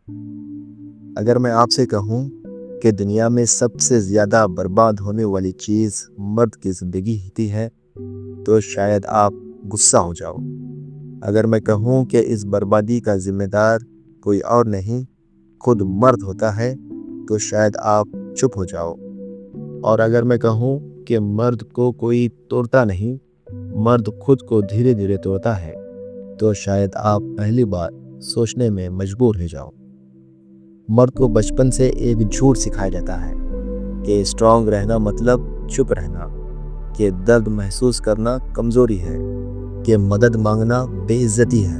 अगर मैं आपसे कहूँ कि दुनिया में सबसे ज़्यादा बर्बाद होने वाली चीज़ मर्द की ज़िंदगी होती है, तो शायद आप गुस्सा हो जाओ। अगर मैं कहूँ कि इस बर्बादी का ज़िम्मेदार कोई और नहीं, खुद मर्द होता है, तो शायद आप चुप हो जाओ। और अगर मैं कहूँ कि मर्द को कोई तोड़ता नहीं, मर्द खुद को धीरे-धीरे तोड़ता है, तो शायद आप पहली बार सोचने में मजबूर हो जाओ। मर्द को बचपन से एक झूठ सिखाया जाता है कि स्ट्रांग रहना मतलब चुप रहना, कि दर्द महसूस करना कमजोरी है, कि मदद मांगना बेइज्जती है।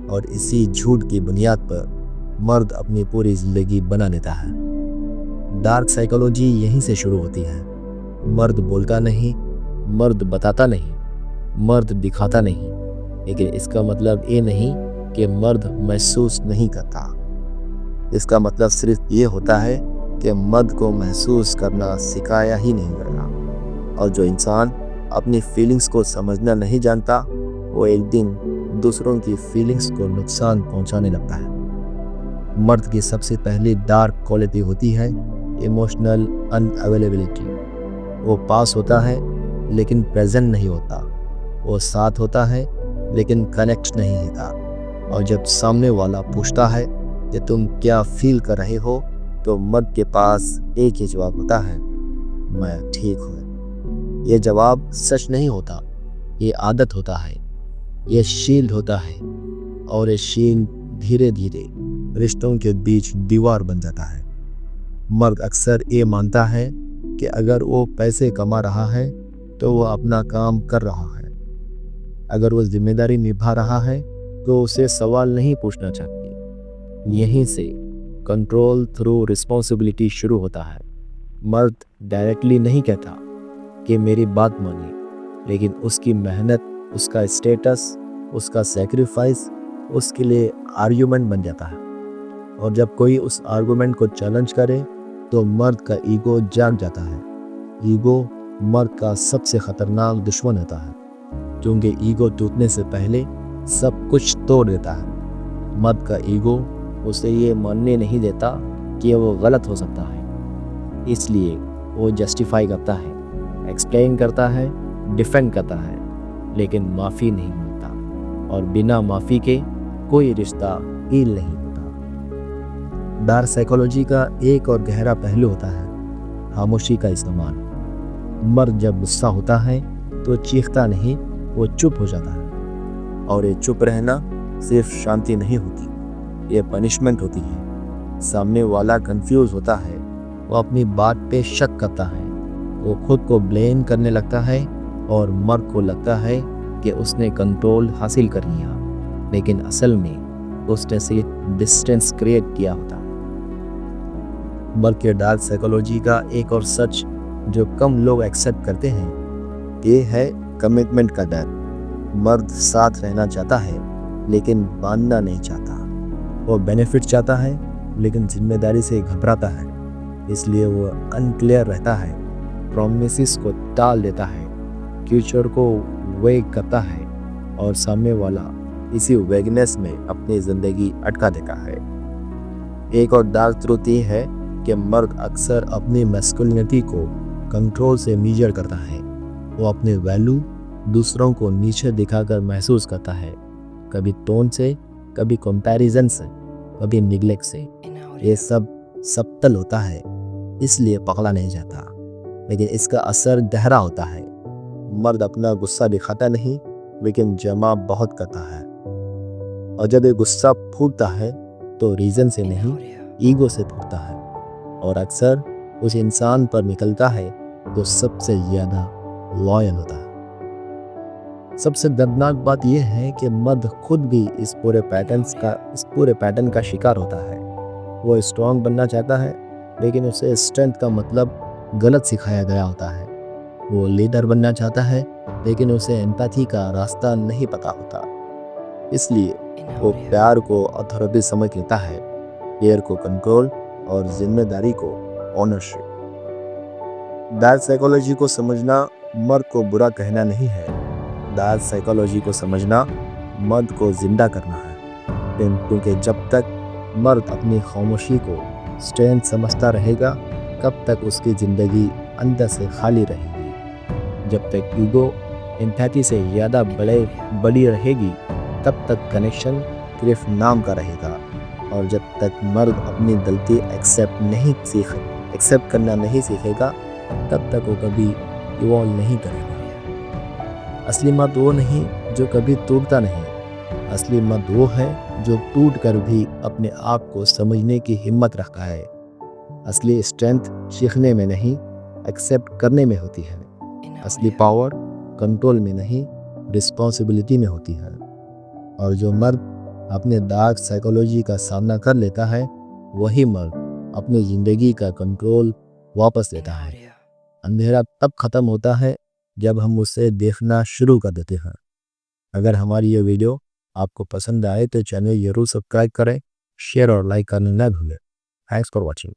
और इसी झूठ की बुनियाद पर मर्द अपनी पूरी जिंदगी बना लेता है। डार्क साइकोलॉजी यहीं से शुरू होती है। मर्द बोलता नहीं, मर्द बताता नहीं, मर्द दिखाता नहीं, लेकिन इसका मतलब ये नहीं कि मर्द महसूस नहीं करता। इसका मतलब सिर्फ ये होता है कि मर्द को महसूस करना सिखाया ही नहीं गया। और जो इंसान अपनी फीलिंग्स को समझना नहीं जानता, वो एक दिन दूसरों की फीलिंग्स को नुकसान पहुंचाने लगता है। मर्द की सबसे पहली डार्क क्वालिटी होती है इमोशनल अनअवेलेबिलिटी। वो पास होता है लेकिन प्रेजेंट नहीं होता। वो साथ होता है लेकिन कनेक्ट नहीं होता। और जब सामने वाला पूछता है कि तुम क्या फील कर रहे हो, तो मर्द के पास एक ही जवाब होता है, मैं ठीक हूँ। ये जवाब सच नहीं होता, ये आदत होता है, ये शील्ड होता है। और ये शील्ड धीरे धीरे रिश्तों के बीच दीवार बन जाता है। मर्द अक्सर ये मानता है कि अगर वो पैसे कमा रहा है तो वो अपना काम कर रहा है। अगर वो जिम्मेदारी निभा रहा है तो उसे सवाल नहीं पूछना चाहिए। यहीं से कंट्रोल थ्रू रिस्पॉन्सिबिलिटी शुरू होता है। मर्द डायरेक्टली नहीं कहता कि मेरी बात मानिए, लेकिन उसकी मेहनत, उसका स्टेटस, उसका सेक्रीफाइस उसके लिए आर्गुमेंट बन जाता है। और जब कोई उस आर्गुमेंट को चैलेंज करे तो मर्द का ईगो जाग जाता है। ईगो मर्द का सबसे खतरनाक दुश्मन होता है, क्योंकि ईगो टूटने से पहले सब कुछ तोड़ देता है। मर्द का ईगो उसे ये मानने नहीं देता कि वो गलत हो सकता है, इसलिए वो जस्टिफाई करता है, एक्सप्लेन करता है, डिफेंड करता है, लेकिन माफ़ी नहीं मांगता। और बिना माफ़ी के कोई रिश्ता हील नहीं होता। डार्क साइकोलॉजी का एक और गहरा पहलू होता है खामोशी का इस्तेमाल। मर्द जब गुस्सा होता है तो चीखता नहीं, वो चुप हो जाता है। और ये चुप रहना सिर्फ शांति नहीं होती, ये पनिशमेंट होती है। सामने वाला कंफ्यूज होता है, वो अपनी बात पे शक करता है, वो खुद को ब्लेम करने लगता है, और मर्द को लगता है कि उसने कंट्रोल हासिल कर लिया, लेकिन असल में उसने सिर्फ डिस्टेंस क्रिएट किया होता है। मर्द के डार्क साइकोलॉजी का एक और सच जो कम लोग एक्सेप्ट करते हैं, ये है कमिटमेंट का डर। मर्द साथ रहना चाहता है लेकिन बांधना नहीं चाहता। वो बेनिफिट चाहता है लेकिन जिम्मेदारी से घबराता है, इसलिए वो अनक्लियर रहता है, प्रॉमिसेस को टाल देता है, फ्यूचर को वेग करता है, और सामने वाला इसी वेगनेस में अपनी ज़िंदगी अटका देता है। एक और डार्क ट्रूथ ये है कि मर्द अक्सर अपनी मैस्कुलिनिटी को कंट्रोल से मीजर करता है। वो अपने वैल्यू दूसरों को नीचे दिखाकर महसूस करता है, कभी टोन से, कभी कंपैरिजन से, कभी निग्लेक्ट से। ये सब सबटल होता है, इसलिए पकड़ा नहीं जाता, लेकिन इसका असर गहरा होता है। मर्द अपना गुस्सा दिखाता नहीं, लेकिन जमा बहुत करता है। और जब ये गुस्सा फूटता है तो रीज़न से नहीं, ईगो से फूटता है, और अक्सर उस इंसान पर निकलता है जो सबसे ज़्यादा लॉयल होता है। सबसे दर्दनाक बात यह है कि मर्द खुद भी इस पूरे पैटर्न का शिकार होता है। वो स्ट्रांग बनना चाहता है, लेकिन उसे स्ट्रेंथ का मतलब गलत सिखाया गया होता है। वो लीडर बनना चाहता है, लेकिन उसे एम्पैथी का रास्ता नहीं पता होता। इसलिए वो प्यार को अथॉरिटी समझ लेता है, केयर को कंट्रोल, और जिम्मेदारी को ऑनरशिप। डार्क साइकोलॉजी को समझना मर्द को बुरा कहना नहीं है, डार्क साइकोलॉजी को समझना मर्द को जिंदा करना है। क्योंकि जब तक मर्द अपनी खामोशी को स्ट्रेंथ समझता रहेगा, कब तक उसकी ज़िंदगी अंदर से खाली रहेगी। जब तक ईगो एम्पैथी से ज़्यादा बड़ी रहेगी, तब तक कनेक्शन सिर्फ नाम का रहेगा। और जब तक मर्द अपनी गलती एक्सेप्ट करना नहीं सीखेगा, तब तक वो कभी इवॉल्व नहीं करेगा। असली मर्द वो नहीं जो कभी टूटता नहीं, असली मर्द वो है जो टूट कर भी अपने आप को समझने की हिम्मत रखता है। असली स्ट्रेंथ सीखने में नहीं, एक्सेप्ट करने में होती है। असली पावर कंट्रोल में नहीं, रिस्पॉन्सिबिलिटी में होती है। और जो मर्द अपने डार्क साइकोलॉजी का सामना कर लेता है, वही मर्द अपनी ज़िंदगी का कंट्रोल वापस लेता है। अंधेरा तब ख़त्म होता है जब हम उसे देखना शुरू कर देते हैं। अगर हमारी ये वीडियो आपको पसंद आए तो चैनल ज़रूर सब्सक्राइब करें, शेयर और लाइक करना ना भूलें। Thanks for watching.